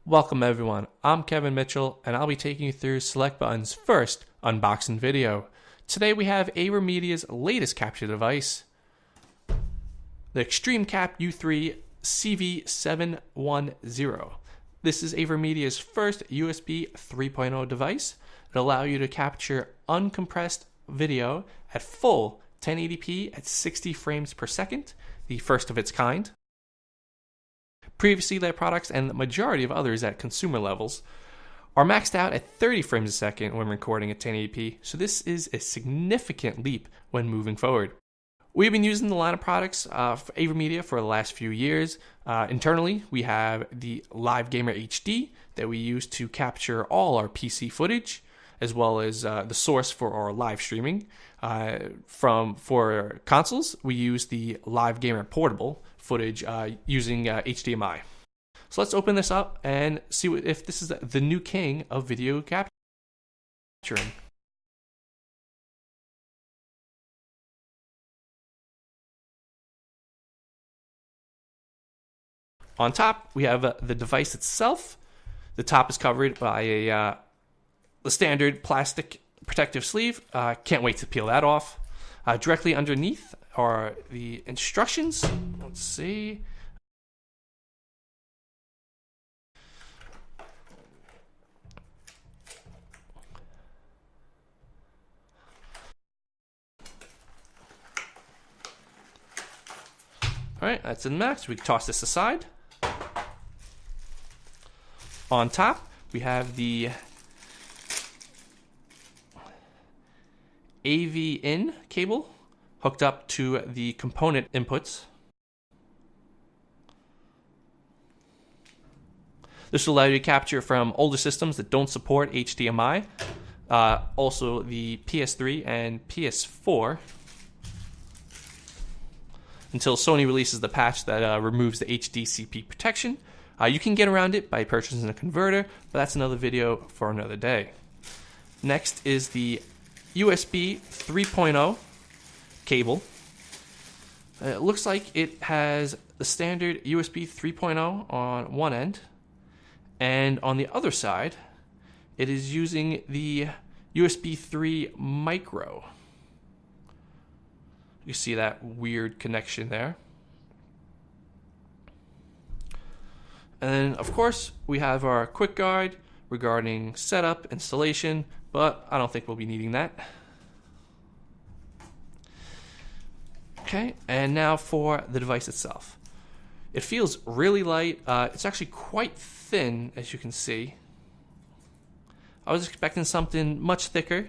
Welcome everyone, I'm Kevin Mitchell and I'll be taking you through SelectButton's first unboxing video. Today we have Avermedia's latest capture device, the ExtremeCap U3 CV710. This is Avermedia's first USB 3.0 device. It'll allow you to capture uncompressed video at full 1080p at 60 frames per second, the first of its kind. Previously, their products and the majority of others at consumer levels are maxed out at 30 frames a second when recording at 1080p, so this is a significant leap when moving forward. We've been using the line of products for Avermedia for the last few years. Internally, we have the Live Gamer HD that we use to capture all our PC footage, as well as the source for our live streaming. For consoles, we use the Live Gamer Portable footage using HDMI. So let's open this up and see if this is the new king of video capturing. On top, we have the device itself. The top is covered by the standard plastic protective sleeve. Can't wait to peel that off. Directly underneath are the instructions. Let's see. All right, that's in max. We can toss this aside. On top, we have the AV in cable hooked up to the component inputs. This will allow you to capture from older systems that don't support HDMI, also the PS3 and PS4, until Sony releases the patch that removes the HDCP protection. You can get around it by purchasing a converter, but that's another video for another day. Next is the USB 3.0 cable. It looks like it has the standard USB 3.0 on one end, and on the other side, it is using the USB 3 micro. You see that weird connection there. And then, of course, we have our quick guide regarding setup, installation, but I don't think we'll be needing that. Okay, and now for the device itself. It feels really light. It's actually quite thin, as you can see. I was expecting something much thicker.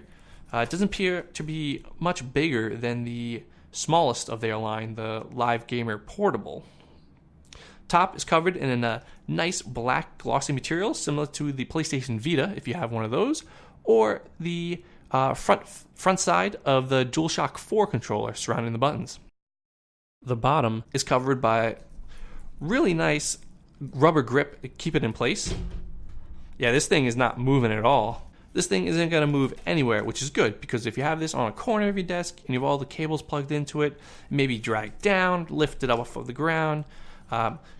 It doesn't appear to be much bigger than the smallest of their line, the Live Gamer Portable. Top is covered in a nice black glossy material similar to the PlayStation Vita, if you have one of those, or the front side of the DualShock 4 controller surrounding the buttons. The bottom is covered by really nice rubber grip to keep it in place. Yeah, this thing is not moving at all. This thing isn't going to move anywhere, which is good, because if you have this on a corner of your desk and you have all the cables plugged into it, maybe drag down, lift it up off of the ground.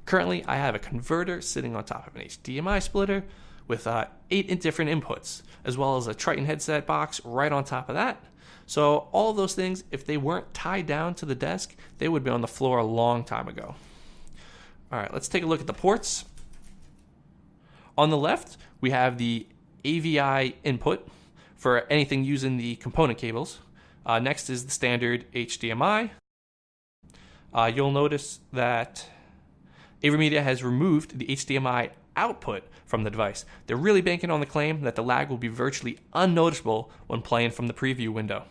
Currently, I have a converter sitting on top of an HDMI splitter with 8 different inputs, as well as a Triton headset box right on top of that. So all of those things, if they weren't tied down to the desk, they would be on the floor a long time ago. All right, let's take a look at the ports. On the left, we have the AVI input for anything using the component cables. Next is the standard HDMI. You'll notice that Avermedia has removed the HDMI output from the device. They're really banking on the claim that the lag will be virtually unnoticeable when playing from the preview window.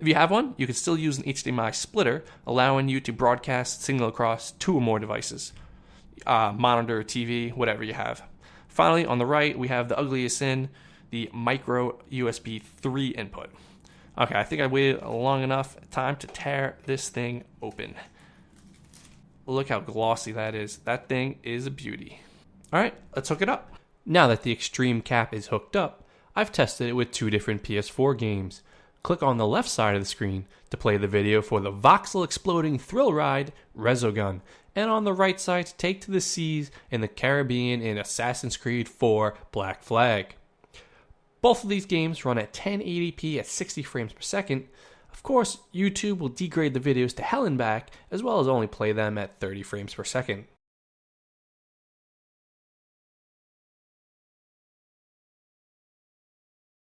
If you have one, you can still use an HDMI splitter, allowing you to broadcast signal across 2 or more devices, monitor, TV, whatever you have. Finally, on the right, we have the ugliest sin, the micro USB 3 input. Okay, I think I waited long enough time to tear this thing open. Look how glossy that is. That thing is a beauty. All right, let's hook it up. Now that the ExtremeCap is hooked up, I've tested it with 2 different PS4 games. Click on the left side of the screen to play the video for the voxel-exploding thrill ride, Resogun, and on the right side to take to the seas in the Caribbean in Assassin's Creed 4 Black Flag. Both of these games run at 1080p at 60 frames per second. Of course, YouTube will degrade the videos to hell and back, as well as only play them at 30 frames per second.